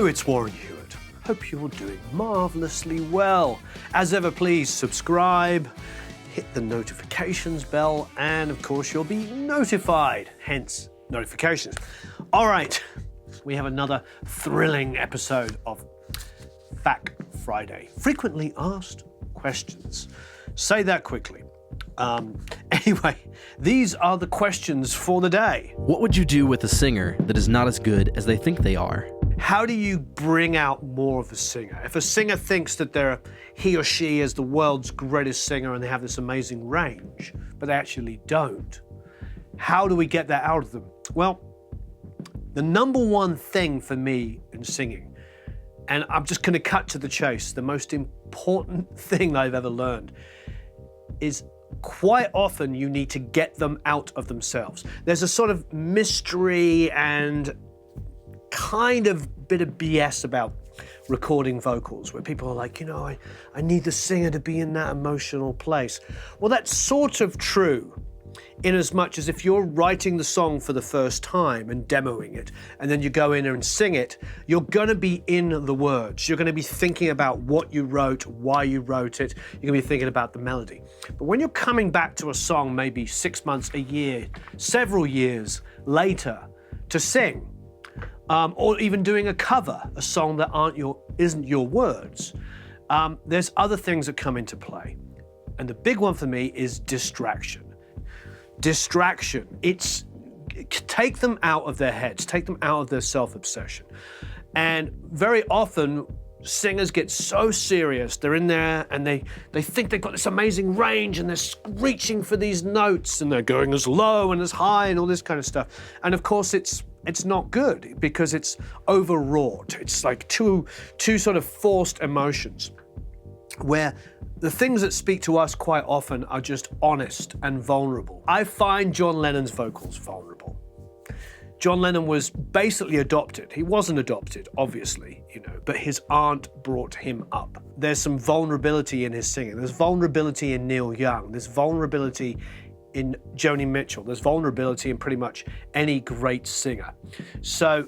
Hello, it's Warren Hewitt. Hope you're doing marvelously well. As ever, please subscribe, hit the notifications bell, and of course you'll be notified, hence notifications. All right, we have another thrilling episode of Fact Friday. Frequently asked questions. Say that quickly. Anyway, these are the questions for the day. What would you do with a singer that is not as good as they think they are? How do you bring out more of a singer? If a singer thinks that he or she is the world's greatest singer and they have this amazing range, but they actually don't, how do we get that out of them? Well, the number one thing for me in singing, and I'm just going to cut to the chase, the most important thing I've ever learned is quite often you need to get them out of themselves. There's a sort of mystery and kind of bit of BS about recording vocals where people are like, I need the singer to be in that emotional place. Well, that's sort of true in as much as if you're writing the song for the first time and demoing it, and then you go in and sing it, you're going to be in the words. You're going to be thinking about what you wrote, why you wrote it. You're going to be thinking about the melody. But when you're coming back to a song maybe 6 months, a year, several years later to sing, or even doing a cover, a song that isn't your words, there's other things that come into play. And the big one for me is distraction. Take them out of their heads, take them out of their self-obsession. And very often, singers get so serious, they're in there and they think they've got this amazing range and they're screeching for these notes and they're going as low and as high and all this kind of stuff. And of course, it's not good because it's overwrought. It's like two sort of forced emotions where the things that speak to us quite often are just honest and vulnerable. I find John Lennon's vocals vulnerable. John Lennon was basically adopted. He wasn't adopted, obviously, but his aunt brought him up. There's some vulnerability in his singing. There's vulnerability in Neil Young. There's vulnerability in Joni Mitchell. There's vulnerability in pretty much any great singer. So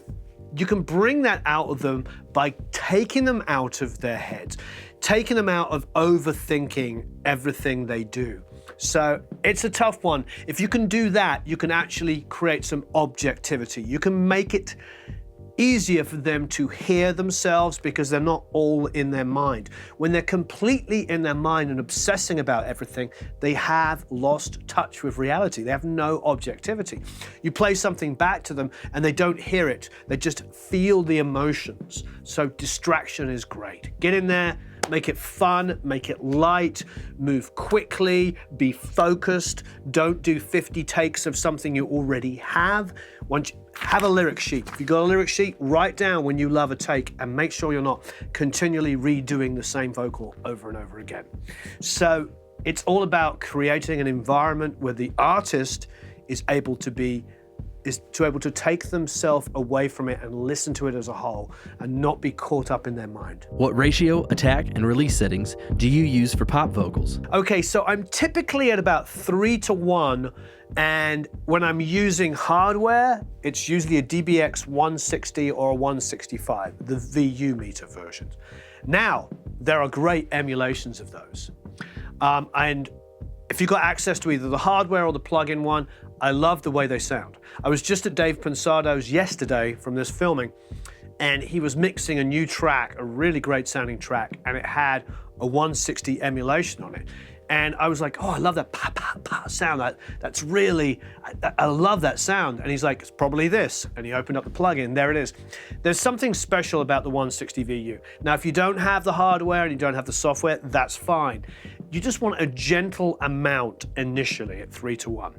you can bring that out of them by taking them out of their heads, taking them out of overthinking everything they do. So it's a tough one. If you can do that, you can actually create some objectivity. You can make it easier for them to hear themselves because they're not all in their mind. When they're completely in their mind and obsessing about everything, they have lost touch with reality. They have no objectivity. You play something back to them and they don't hear it. They just feel the emotions. So distraction is great. Get in there, make it fun, make it light, move quickly, be focused. Don't do 50 takes of something you already have. Have a lyric sheet. If you've got a lyric sheet, write down when you love a take and make sure you're not continually redoing the same vocal over and over again. So it's all about creating an environment where the artist is able to take themselves away from it and listen to it as a whole and not be caught up in their mind. What ratio, attack, and release settings do you use for pop vocals? Okay, so I'm typically at about 3:1, and when I'm using hardware, it's usually a DBX 160 or a 165, the VU meter versions. Now, there are great emulations of those. And if you've got access to either the hardware or the plug-in one, I love the way they sound. I was just at Dave Pensado's yesterday from this filming, and he was mixing a new track, a really great sounding track, and it had a 160 emulation on it. And I was like, oh, I love that pa, pa, pa sound. That's really, I love that sound. And he's like, it's probably this. And he opened up the plugin, there it is. There's something special about the 160 VU. Now, if you don't have the hardware and you don't have the software, that's fine. You just want a gentle amount initially at 3:1.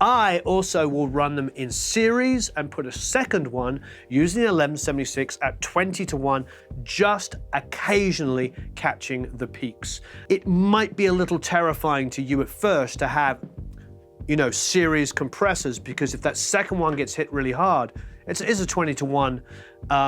I also will run them in series and put a second one using the 1176 at 20:1, just occasionally catching the peaks. It might be a little terrifying to you at first to have, series compressors, because if that second one gets hit really hard, it is a 20:1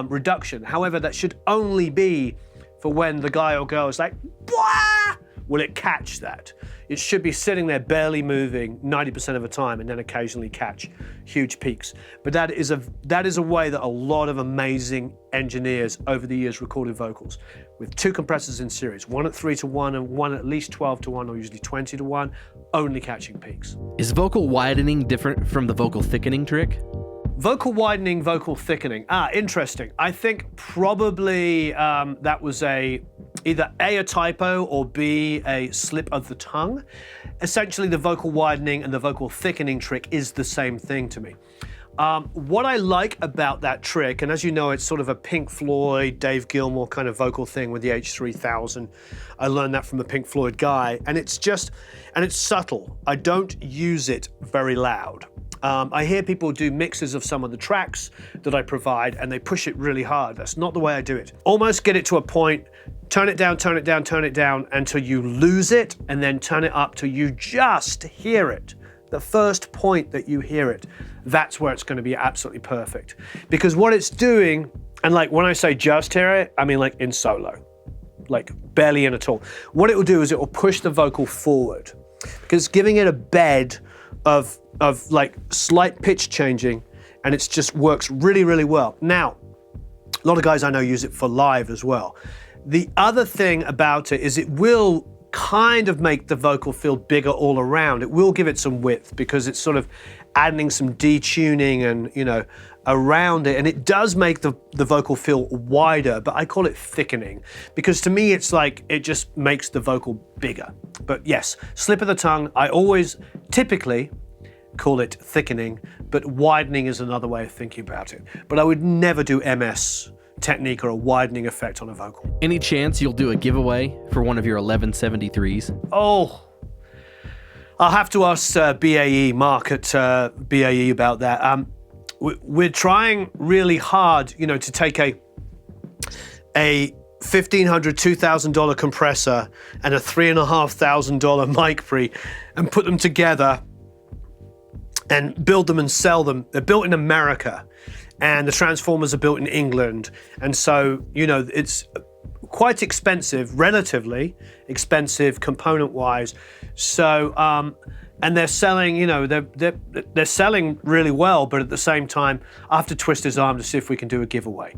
reduction. However, that should only be for when the guy or girl is like, "Wah!" will it catch that. It should be sitting there barely moving 90% of the time and then occasionally catch huge peaks. But that is a way that a lot of amazing engineers over the years recorded vocals with 2 compressors in series, one at 3-to-1 and one at least 12-to-1 or usually 20-to-1, only catching peaks. Is vocal widening different from the vocal thickening trick? Vocal widening, vocal thickening. Interesting. I think probably that was either A, a typo, or B, a slip of the tongue. Essentially, the vocal widening and the vocal thickening trick is the same thing to me. What I like about that trick, and as you know, it's sort of a Pink Floyd, Dave Gilmour kind of vocal thing with the H3000. I learned that from a Pink Floyd guy, and it's subtle. I don't use it very loud. I hear people do mixes of some of the tracks that I provide and they push it really hard. That's not the way I do it. Almost get it to a point, turn it down, turn it down, turn it down until you lose it, and then turn it up till you just hear it. The first point that you hear it, that's where it's going to be absolutely perfect. Because what it's doing, and like when I say just hear it, I mean like in solo, like barely in at all. What it will do is it will push the vocal forward, because giving it a bed of like slight pitch changing, and it just works really, really well. Now, a lot of guys I know use it for live as well. The other thing about it is it will kind of make the vocal feel bigger all around. It will give it some width because it's sort of adding some detuning and, you know, around it, and it does make the vocal feel wider, but I call it thickening because to me it's like it just makes the vocal bigger. But yes, slip of the tongue, I always typically call it thickening, but widening is another way of thinking about it. But I would never do MS technique or a widening effect on a vocal. Any chance you'll do a giveaway for one of your 1173s? Oh, I'll have to ask BAE, Mark at BAE about that. We're trying really hard, you know, to take a $1,500, $2,000 compressor and a $3,500 mic pre and put them together and build them and sell them. They're built in America and the transformers are built in England. And so, you know, it's quite expensive, relatively expensive component-wise. So, and they're selling, you know, they're selling really well, but at the same time, I have to twist his arm to see if we can do a giveaway.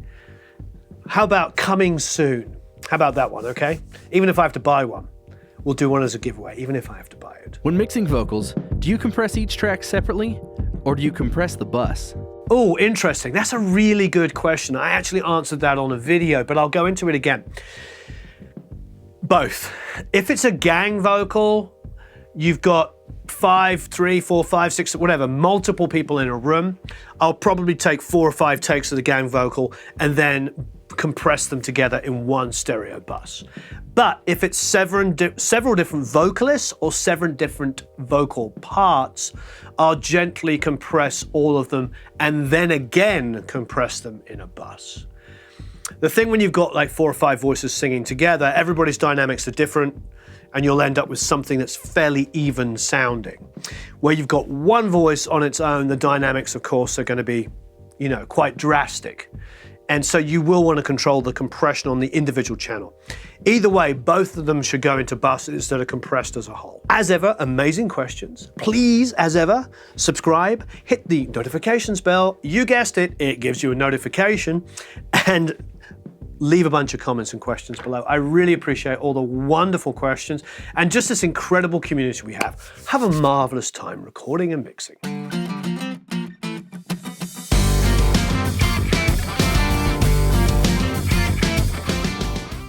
How about coming soon? How about that one, okay? Even if I have to buy one, we'll do one as a giveaway, even if I have to buy it. When mixing vocals, do you compress each track separately, or do you compress the bus? Oh, interesting. That's a really good question. I actually answered that on a video, but I'll go into it again. Both. If it's a gang vocal, you've got 5, 3, 4, 5, 6, whatever, multiple people in a room, I'll probably take 4 or 5 takes of the gang vocal and then compress them together in one stereo bus. But if it's several different vocalists or several different vocal parts, I'll gently compress all of them and then again compress them in a bus. The thing when you've got like 4 or 5 voices singing together, everybody's dynamics are different, and you'll end up with something that's fairly even sounding. Where you've got one voice on its own, the dynamics, of course, are going to be, you know, quite drastic. And so you will want to control the compression on the individual channel. Either way, both of them should go into buses that are compressed as a whole. As ever, amazing questions. Please, as ever, subscribe, hit the notifications bell. You guessed it, it gives you a notification, and leave a bunch of comments and questions below. I really appreciate all the wonderful questions and just this incredible community we have. Have a marvelous time recording and mixing.